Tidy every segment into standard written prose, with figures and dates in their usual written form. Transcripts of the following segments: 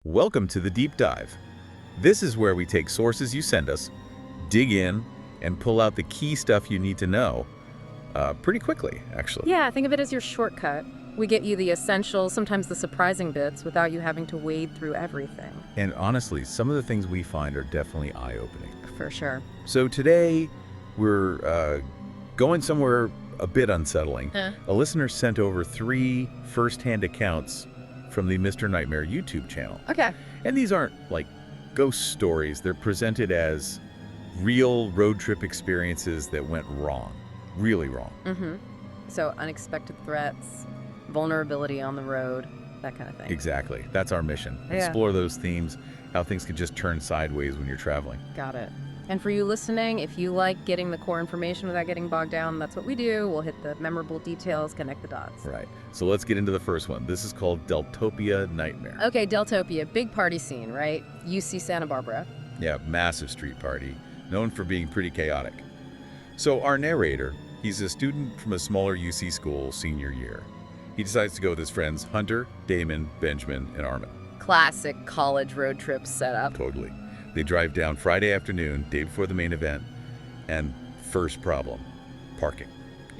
Welcome to the Deep Dive. This is where we take sources you send us, dig in, and pull out the key stuff you need to know pretty quickly, actually. Yeah, think of it as your shortcut. We get you the essentials, sometimes the surprising bits, without you having to wade through everything. And honestly, some of the things we find are definitely eye-opening. For sure. So today, we're going somewhere a bit unsettling. A listener sent over 3 first-hand accounts from the Mr. Nightmare YouTube channel. Okay. And these aren't like ghost stories. They're presented as real road trip experiences that went wrong. Really wrong. Mm-hmm. So unexpected threats, vulnerability on the road, that kind of thing. Exactly. That's our mission. Yeah. Explore those themes, how things can just turn sideways when you're traveling. Got it. And for you listening, if you like getting the core information without getting bogged down, that's what we do. We'll hit the memorable details, connect the dots. Right. So let's get into the first one. This is called Deltopia Nightmare. Okay, Deltopia, big party scene, right? UC Santa Barbara. Yeah, massive street party, known for being pretty chaotic. So our narrator, he's a student from a smaller UC school, senior year. He decides to go with his friends Hunter, Damon, Benjamin, and Armin. Classic college road trip setup. Totally. They drive down Friday afternoon, day before the main event, and first problem, parking,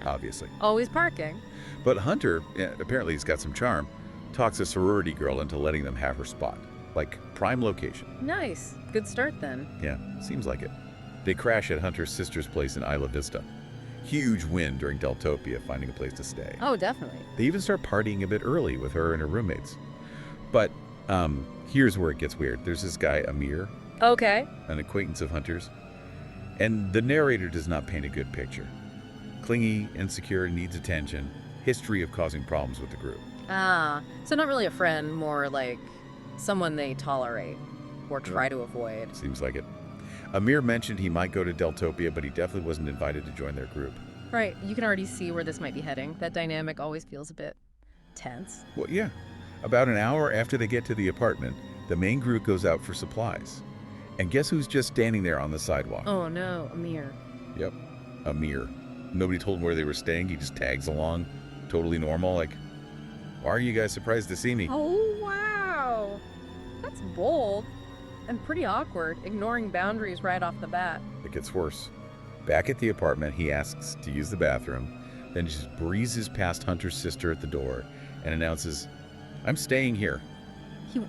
obviously. Always parking. But Hunter, apparently he's got some charm, talks a sorority girl into letting them have her spot, like prime location. Nice. Good start then. Yeah, seems like it. They crash at Hunter's sister's place in Isla Vista. Huge win during Deltopia, finding a place to stay. Oh, definitely. They even start partying a bit early with her and her roommates. But here's where it gets weird. There's this guy, Amir, Okay. an acquaintance of Hunter's, and the narrator does not paint a good picture. Clingy, insecure, needs attention, history of causing problems with the group. Ah, so not really a friend, more like someone they tolerate or try to avoid. Seems like it. Amir mentioned he might go to Deltopia, but he definitely wasn't invited to join their group. Right, you can already see where this might be heading. That dynamic always feels a bit tense. Well, yeah. About an hour after they get to the apartment, the main group goes out for supplies. And guess who's just standing there on the sidewalk? Oh no, Amir. Yep, Amir. Nobody told him where they were staying. He just tags along, totally normal. Like, why are you guys surprised to see me? Oh wow, that's bold and pretty awkward, ignoring boundaries right off the bat. It gets worse. Back at the apartment, he asks to use the bathroom, then just breezes past Hunter's sister at the door and announces, "I'm staying here." He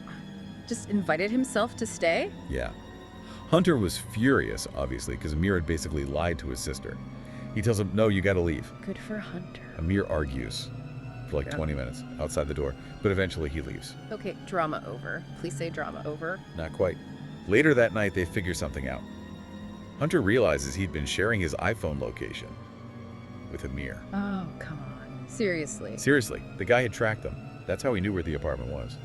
just invited himself to stay? Yeah. Hunter was furious, obviously, because Amir had basically lied to his sister. He tells him, "No, you gotta leave." Good for Hunter. Amir argues for like 20 minutes outside the door, but eventually he leaves. Okay, drama over. Please say drama over. Not quite. Later that night, they figure something out. Hunter realizes he'd been sharing his iPhone location with Amir. Oh, come on. Seriously. Seriously, the guy had tracked them. That's how he knew where the apartment was.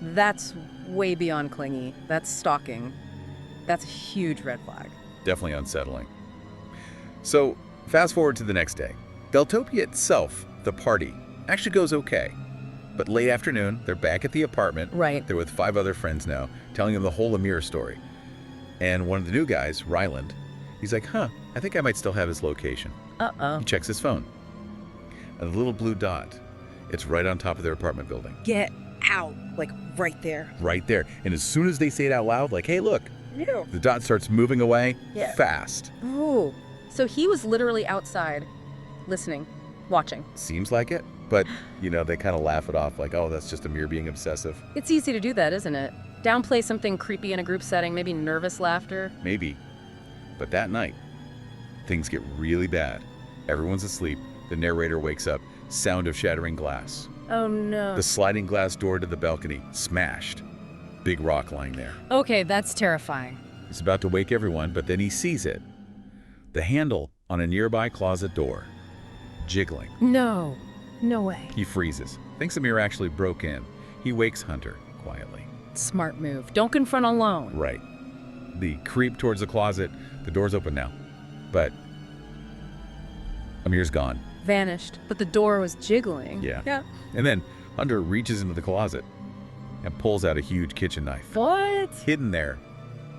That's way beyond clingy. That's stalking. That's a huge red flag. Definitely unsettling. So, fast forward to the next day. Deltopia itself, the party, actually goes okay. But late afternoon, they're back at the apartment. Right. They're with 5 other friends now, telling them the whole Amir story. And one of the new guys, Ryland, he's like, I think I might still have his location. Uh-oh. He checks his phone. And the little blue dot, it's right on top of their apartment building. Get out. Like, right there. Right there. And as soon as they say it out loud, like, "Hey, look," Ew. the dot starts moving away Yeah. fast. Oh. So he was literally outside, listening, watching. Seems like it. But, they kind of laugh it off like, "Oh, that's just Amir being obsessive." It's easy to do that, isn't it? Downplay something creepy in a group setting, maybe nervous laughter. Maybe. But that night, things get really bad. Everyone's asleep. The narrator wakes up. Sound of shattering glass. Oh no. The sliding glass door to the balcony smashed. Big rock lying there. Okay, that's terrifying. He's about to wake everyone, but then he sees it. The handle on a nearby closet door, jiggling. No. No way. He freezes. Thinks Amir actually broke in. He wakes Hunter quietly. Smart move. Don't confront alone. Right. The creep towards the closet. The door's open now. But Amir's gone. Vanished, but the door was jiggling. Yeah. And then Hunter reaches into the closet and pulls out a huge kitchen knife. What? Hidden there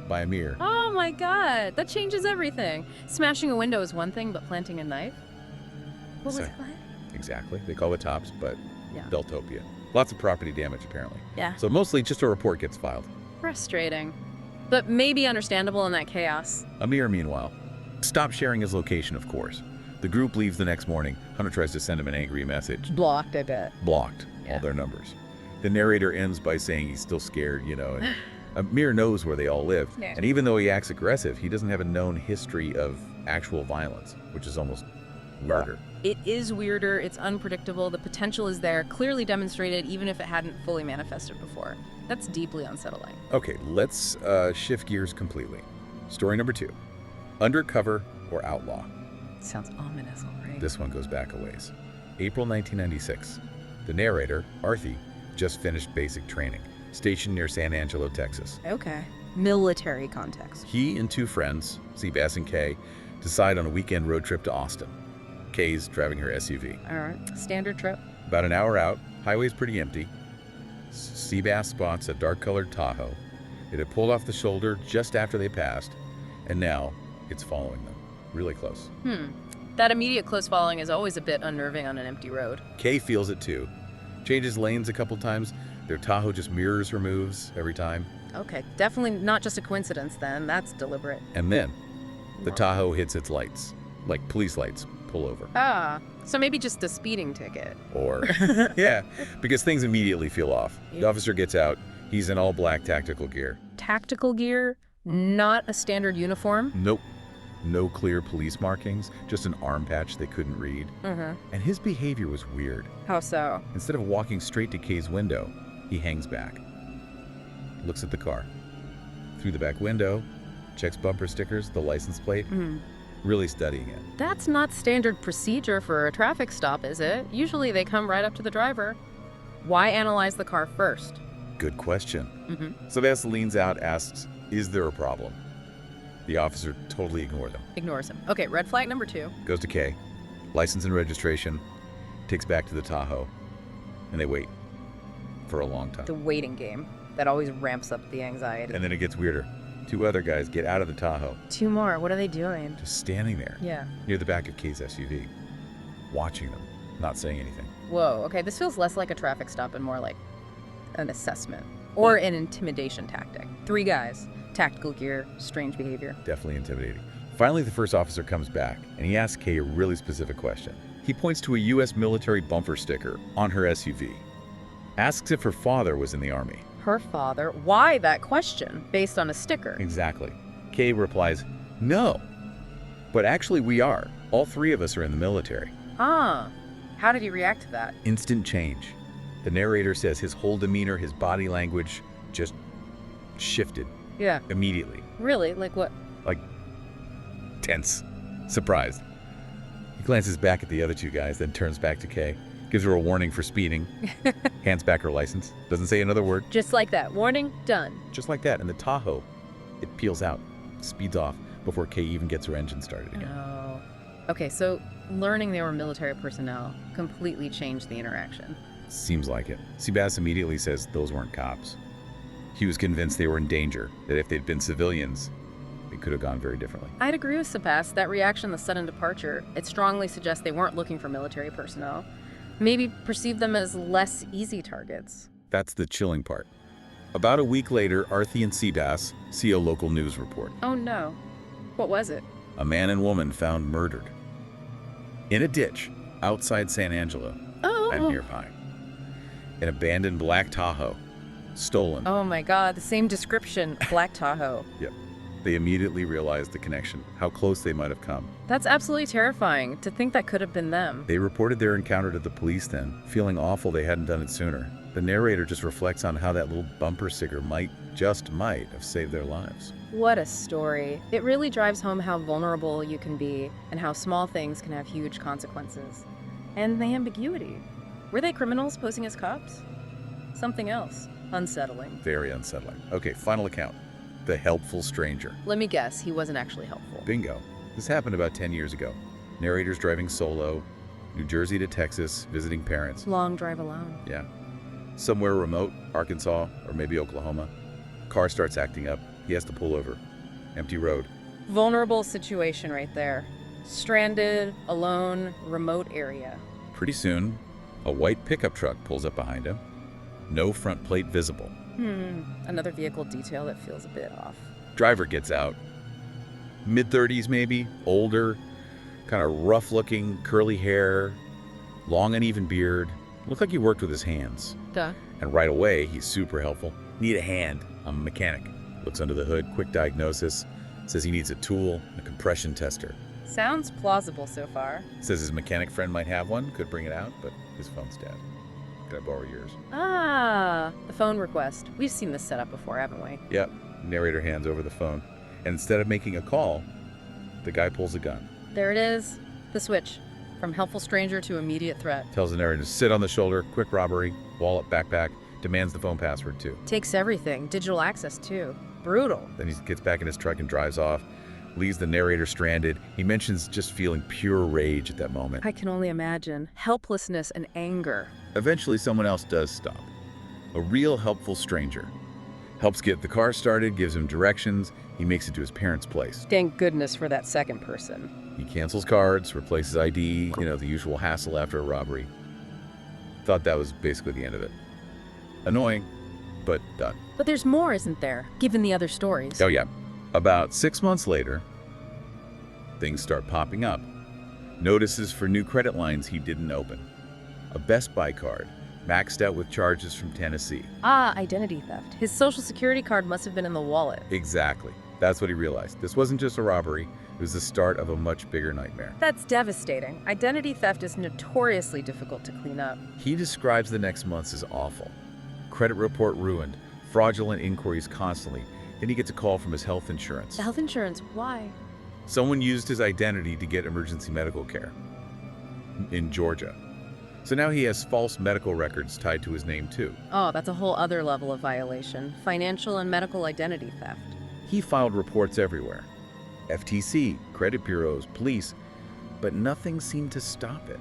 by Amir. Oh my god, that changes everything. Smashing a window is one thing, but planting a knife? What was So- that? Exactly. They call it tops, but Yeah. Deltopia. Lots of property damage, apparently. Yeah. So mostly just a report gets filed. Frustrating. But maybe understandable in that chaos. Amir, meanwhile, stops sharing his location, of course. The group leaves the next morning. Hunter tries to send him an angry message. Blocked, I bet. Blocked. Yeah. All their numbers. The narrator ends by saying he's still scared, and Amir knows where they all live. Yeah. And even though he acts aggressive, he doesn't have a known history of actual violence, which is almost weirder. It is weirder, it's unpredictable, the potential is there, clearly demonstrated even if it hadn't fully manifested before. That's deeply unsettling. Okay, let's shift gears completely. Story number 2. Undercover or outlaw? Sounds ominous already. This one goes back a ways. April 1996. The narrator, Arthi, just finished basic training, stationed near San Angelo, Texas. Okay. Military context. He and 2 friends, Seabass and Kay, decide on a weekend road trip to Austin. Kay's driving her SUV. All right. Standard trip. About an hour out, highway's pretty empty. Seabass spots a dark-colored Tahoe. It had pulled off the shoulder just after they passed, and now it's following them, really close. That immediate close following is always a bit unnerving on an empty road. Kay feels it too. Changes lanes a couple times. Their Tahoe just mirrors her moves every time. Okay, definitely not just a coincidence then. That's deliberate. And then the Tahoe hits its lights, like police lights. Pull over. Ah, so maybe just a speeding ticket. Or, yeah, because things immediately feel off. The officer gets out. He's in all black tactical gear. Tactical gear? Not a standard uniform? Nope. No clear police markings, just an arm patch they couldn't read. And his behavior was weird. How so? Instead of walking straight to Kay's window, he hangs back, looks at the car. Through the back window, checks bumper stickers, the license plate, really studying it. That's not standard procedure for a traffic stop, is it? Usually they come right up to the driver. Why analyze the car first? Good question. So Vass leans out, asks, is there a problem? The officer totally ignores him. Ignores him. Okay, red flag number 2. Goes to Kay, license and registration, takes back to the Tahoe, and they wait for a long time. The waiting game. That always ramps up the anxiety. And then it gets weirder. 2 other guys get out of the Tahoe, 2 more. What are they doing? just standing there Yeah. near the back of Kay's SUV, watching them, not saying anything. Whoa, okay, this feels less like a traffic stop and more like an assessment. Or an intimidation tactic. 3 guys. Tactical gear, strange behavior. Definitely intimidating. Finally, the first officer comes back, and he asks Kay a really specific question. He points to a U.S. military bumper sticker on her SUV. Asks if her father was in the Army. Her father? Why that question? Based on a sticker. Exactly. Kay replies, no. But actually we are. All 3 of us are in the military. Ah. How did he react to that? Instant change. The narrator says his whole demeanor, his body language just shifted Yeah. immediately. Really? Like what? Like, tense. Surprised. He glances back at the other 2 guys, then turns back to Kay. Gives her a warning for speeding. Hands back her license. Doesn't say another word. Just like that. Warning, done. Just like that. And the Tahoe, it peels out, speeds off before Kay even gets her engine started again. Oh. Okay, so learning they were military personnel completely changed the interaction. Seems like it. Seabass immediately says those weren't cops. He was convinced they were in danger, that if they'd been civilians, it could have gone very differently. I'd agree with Sebastian. That reaction, the sudden departure, it strongly suggests they weren't looking for military personnel. Maybe perceive them as less easy targets. That's the chilling part. About a week later, Arthi and Seabass see a local news report. Oh no. What was it? A man and woman found murdered in a ditch outside San Angelo and nearby. An abandoned black Tahoe, stolen. Oh my god, the same description. Black Tahoe. Yep. They immediately realized the connection, how close they might have come. That's absolutely terrifying, to think that could have been them. They reported their encounter to the police then, feeling awful they hadn't done it sooner. The narrator just reflects on how that little bumper sticker might have saved their lives. What a story. It really drives home how vulnerable you can be and how small things can have huge consequences. And the ambiguity. Were they criminals posing as cops? Something else. Unsettling. Very unsettling. Okay, final account. The helpful stranger. Let me guess, he wasn't actually helpful. Bingo. This happened about 10 years ago. Narrator's driving solo, New Jersey to Texas, visiting parents. Long drive alone. Yeah. Somewhere remote, Arkansas, or maybe Oklahoma. Car starts acting up. He has to pull over. Empty road. Vulnerable situation right there. Stranded, alone, remote area. Pretty soon, a white pickup truck pulls up behind him. No front plate visible. Another vehicle detail that feels a bit off. Driver gets out. Mid-30s maybe, older, kind of rough-looking, curly hair, long uneven beard. Looked like he worked with his hands. Duh. And right away, he's super helpful. Need a hand. I'm a mechanic. Looks under the hood, quick diagnosis. Says he needs a tool, a compression tester. Sounds plausible so far. Says his mechanic friend might have one, could bring it out, but his phone's dead. Can I borrow yours? Ah, the phone request. We've seen this setup before, haven't we? Yep. Narrator hands over the phone. And instead of making a call, the guy pulls a gun. There it is. The switch. From helpful stranger to immediate threat. Tells the narrator to sit on the shoulder, quick robbery, wallet, backpack, demands the phone password too. Takes everything. Digital access, too. Brutal. Then he gets back in his truck and drives off, leaves the narrator stranded. He mentions just feeling pure rage at that moment. I can only imagine. Helplessness and anger. Eventually, someone else does stop. A real helpful stranger. Helps get the car started, gives him directions. He makes it to his parents' place. Thank goodness for that second person. He cancels cards, replaces ID, the usual hassle after a robbery. Thought that was basically the end of it. Annoying, but done. But there's more, isn't there? Given the other stories. Oh yeah. About 6 months later, things start popping up. Notices for new credit lines he didn't open. A Best Buy card, maxed out with charges from Tennessee. Ah, identity theft. His social security card must have been in the wallet. Exactly. That's what he realized. This wasn't just a robbery. It was the start of a much bigger nightmare. That's devastating. Identity theft is notoriously difficult to clean up. He describes the next months as awful. Credit report ruined, fraudulent inquiries constantly. Then he gets a call from his health insurance. The health insurance, why? Someone used his identity to get emergency medical care in Georgia. So now he has false medical records tied to his name too. Oh, that's a whole other level of violation. Financial and medical identity theft. He filed reports everywhere. FTC, credit bureaus, police, but nothing seemed to stop it.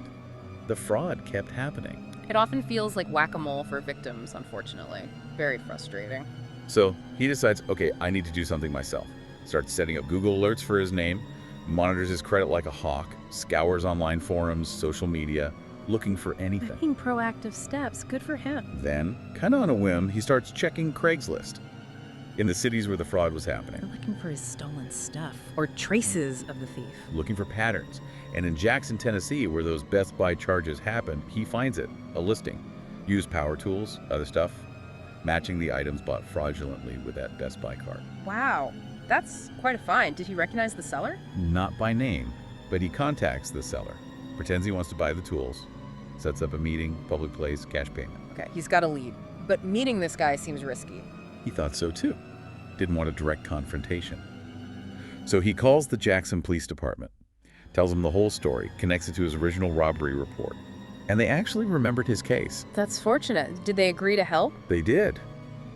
The fraud kept happening. It often feels like whack-a-mole for victims, unfortunately. Very frustrating. So he decides, okay, I need to do something myself. Starts setting up Google alerts for his name, monitors his credit like a hawk, scours online forums, social media, looking for anything. Taking proactive steps, good for him. Then, kind of on a whim, he starts checking Craigslist in the cities where the fraud was happening. They're looking for his stolen stuff, or traces of the thief. Looking for patterns. And in Jackson, Tennessee, where those Best Buy charges happened, he finds it, a listing. Used power tools, other stuff, matching the items bought fraudulently with that Best Buy card. Wow, that's quite a find. Did he recognize the seller? Not by name, but he contacts the seller, pretends he wants to buy the tools, sets up a meeting, public place, cash payment. Okay, he's got a lead. But meeting this guy seems risky. He thought so too. Didn't want a direct confrontation. So he calls the Jackson Police Department, tells them the whole story, connects it to his original robbery report. And they actually remembered his case. That's fortunate. Did they agree to help? They did.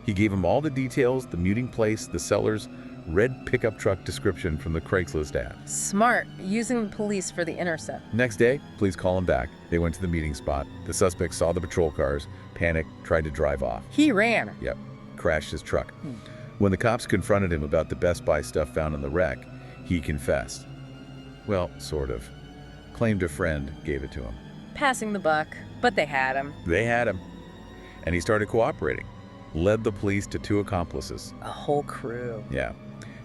He gave them all the details, the meeting place, the seller's red pickup truck description from the Craigslist ad. Smart, using the police for the intercept. Next day, police call him back. They went to the meeting spot. The suspect saw the patrol cars, panicked, tried to drive off. He ran. Yep, crashed his truck. When the cops confronted him about the Best Buy stuff found in the wreck, he confessed. Well, sort of. Claimed a friend gave it to him. Passing the buck, but they had him. They had him. And he started cooperating. Led the police to 2 accomplices. A whole crew. Yeah.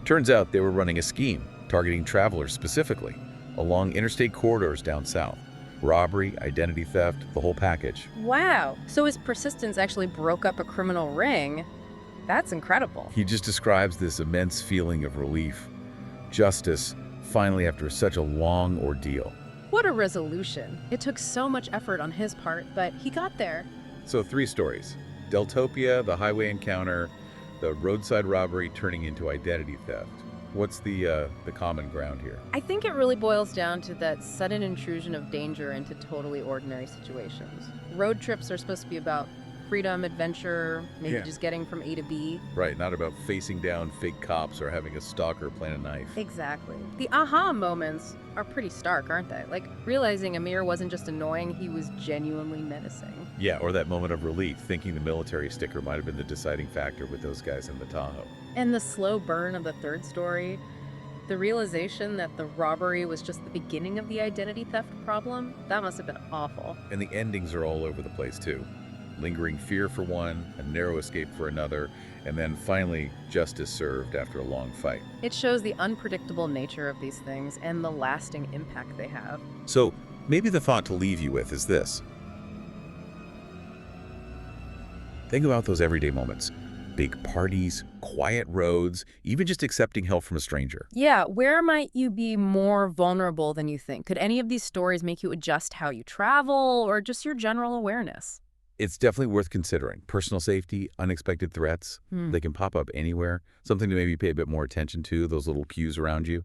Turns out they were running a scheme, targeting travelers specifically, along interstate corridors down south. Robbery, identity theft, the whole package. Wow, so his persistence actually broke up a criminal ring. That's incredible. He just describes this immense feeling of relief. Justice, finally after such a long ordeal. What a resolution. It took so much effort on his part, but he got there. So 3 stories. Deltopia, the highway encounter, the roadside robbery turning into identity theft. What's the common ground here? I think it really boils down to that sudden intrusion of danger into totally ordinary situations. Road trips are supposed to be about freedom, adventure, maybe just getting from A to B. Right, not about facing down fake cops or having a stalker plant a knife. Exactly. The aha moments are pretty stark, aren't they? Like realizing Amir wasn't just annoying, he was genuinely menacing. Yeah, or that moment of relief, thinking the military sticker might have been the deciding factor with those guys in the Tahoe. And the slow burn of the third story, the realization that the robbery was just the beginning of the identity theft problem, that must have been awful. And the endings are all over the place too. lingering fear for one, a narrow escape for another, and then finally justice served after a long fight. It shows the unpredictable nature of these things and the lasting impact they have. So maybe the thought to leave you with is this. Think about those everyday moments. Big parties, quiet roads, even just accepting help from a stranger. Yeah, where might you be more vulnerable than you think? Could any of these stories make you adjust how you travel or just your general awareness? It's definitely worth considering. Personal safety, unexpected threats, they can pop up anywhere. Something to maybe pay a bit more attention to, those little cues around you.